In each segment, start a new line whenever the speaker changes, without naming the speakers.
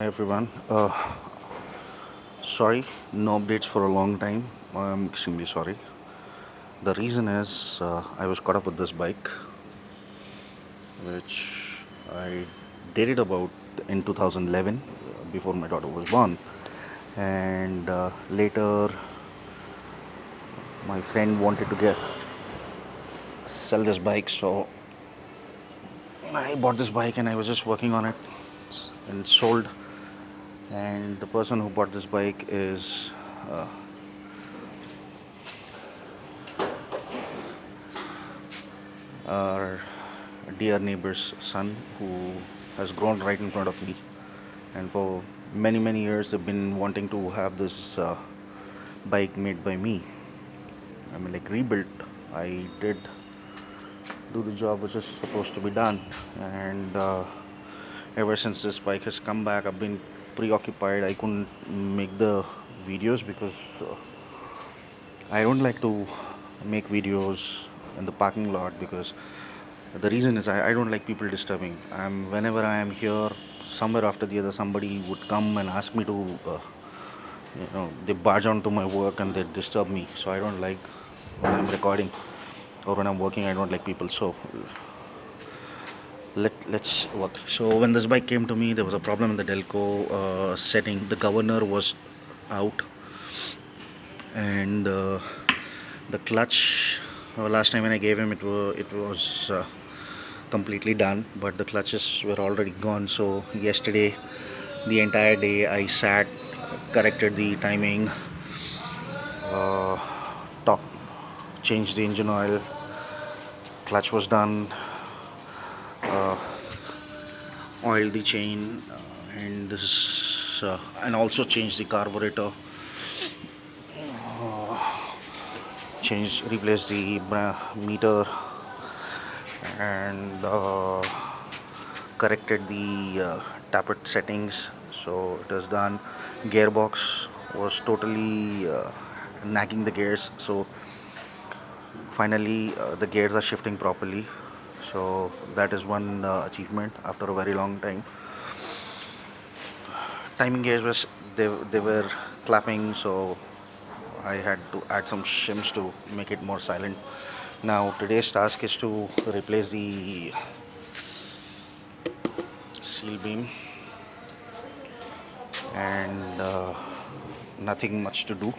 Hi everyone. Sorry, no updates for a long time. I'm extremely sorry. The reason is I was caught up with this bike, which I did it about in 2011, before my daughter was born, and later my friend wanted to get sell this bike, so I bought this bike and I was just working on it and sold. And the person who bought this bike is uh, our dear neighbor's son, who has grown right in front of me, and for many years they've been wanting to have this bike made by me. I mean, like, rebuilt. I did do the job which is supposed to be done, and ever since this bike has come back, I've been preoccupied. I couldn't make the videos because I don't like to make videos in the parking lot, because the reason is I don't like people disturbing. Whenever I am here, somewhere after the other, somebody would come and ask me to, they barge onto my work and they disturb me. So I don't like, when I'm recording or when I'm working, I don't like people. So let's work. So when this bike came to me, there was a problem in the Delco setting. The governor was out, and the clutch. Last time when I gave him, it was completely done, but the clutches were already gone. So yesterday, the entire day, I sat, corrected the timing, uh, top, changed the engine oil, clutch was done, uh, oiled the chain, and also changed the carburetor, replaced the meter, and corrected the tappet settings. So it is done. Gearbox was totally nagging the gears. So finally, the gears are shifting properly. So that is one achievement after a very long time. Timing gears was they were clapping, so I had to add some shims to make it more silent. Now today's task is to replace the seal beam, and nothing much to do.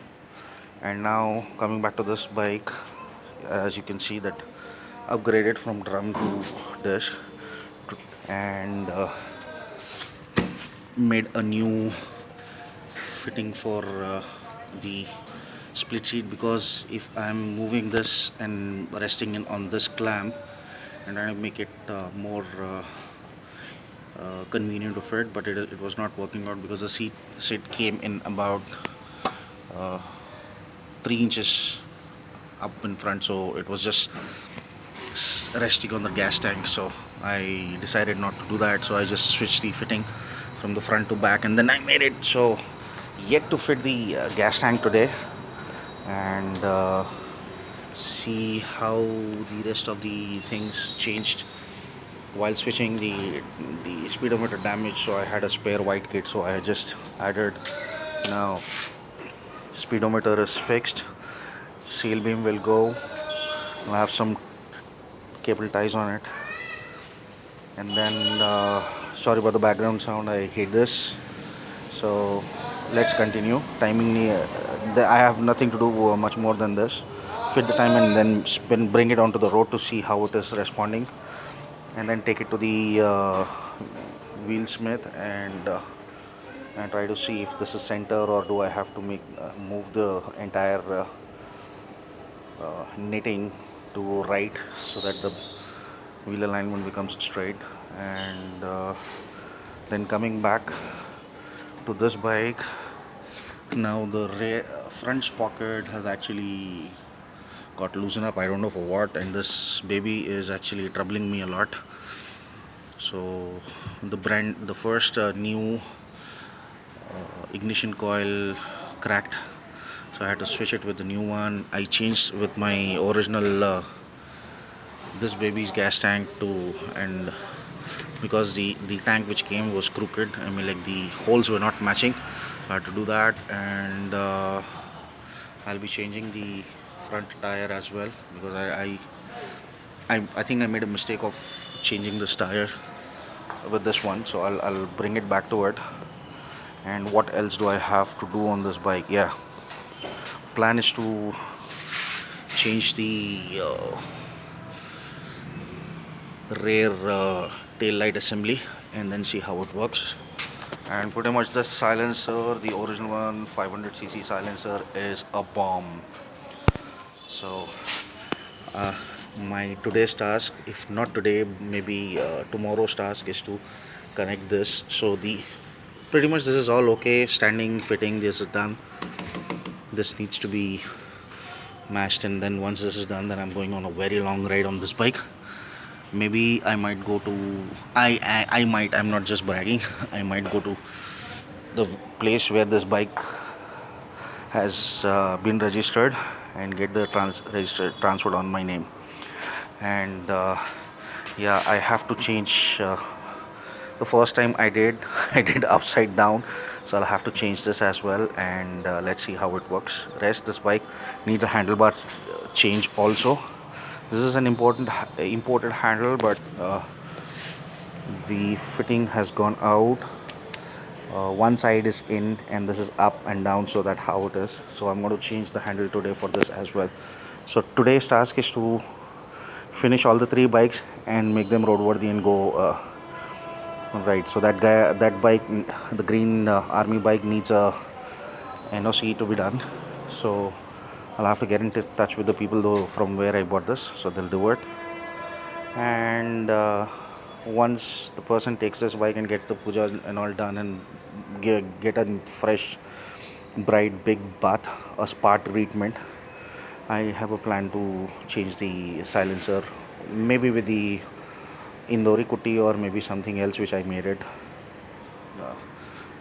And now coming back to this bike, as you can see that upgraded from drum to disc, and made a new fitting for the split seat, because if I'm moving this and resting in on this clamp, and I make it more convenient to fit, but it was not working out because the seat came in about uh, 3 inches up in front, so it was just resting on the gas tank. So I decided not to do that, so I just switched the fitting from the front to back, and then I made it. So yet to fit the gas tank today, and see how the rest of the things changed while switching. The speedometer damaged, so I had a spare white kit, so I just added. Now speedometer is fixed, seal beam will go. I'll have some cable ties on it, and then sorry about the background sound, I hate this. So let's continue. Timing, I have nothing to do much more than this. Fit the time and then bring it onto the road to see how it is responding, and then take it to the wheel smith, and try to see if this is center, or do I have to move the entire knitting to right, so that the wheel alignment becomes straight. And then coming back to this bike, now the front sprocket has actually got loosened up, I don't know for what, and this baby is actually troubling me a lot. So the first new ignition coil cracked, so I had to switch it with the new one. I changed with my original this baby's gas tank to, and because the tank which came was crooked. I mean, like the holes were not matching. I had to do that, and I'll be changing the front tire as well, because I think I made a mistake of changing this tire with this one, so I'll bring it back to it. And what else do I have to do on this bike? Yeah, plan is to change the rear tail light assembly and then see how it works. And pretty much the silencer, the original one, 500cc silencer, is a bomb. So uh, my today's task, if not today, maybe tomorrow's task, is to connect this. So the pretty much this is all okay. Standing, fitting, this is done. This needs to be mashed, and then once this is done, then I'm going on a very long ride on this bike. Maybe I might go to, I might, I'm not just bragging, I might go to the place where this bike has been registered and get the registered transferred on my name. And yeah, I have to change. The first time I did I did upside down, so I'll have to change this as well. And let's see how it works. Rest, this bike needs a handlebar change also. This is an imported handle, but the fitting has gone out. One side is in and this is up and down, so that how it is. So I'm going to change the handle today for this as well. So today's task is to finish all the three bikes and make them roadworthy and go right. So that bike, the green army bike, needs a NOC to be done. So I'll have to get into touch with the people though from where I bought this, so they'll do it. And once the person takes this bike and gets the puja and all done, and get a fresh, bright, big bath, a spa treatment, I have a plan to change the silencer, maybe with the Indori Kuti or maybe something else which I made it uh,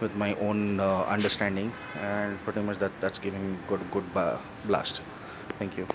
with my own understanding. And pretty much that's giving good blast. Thank you.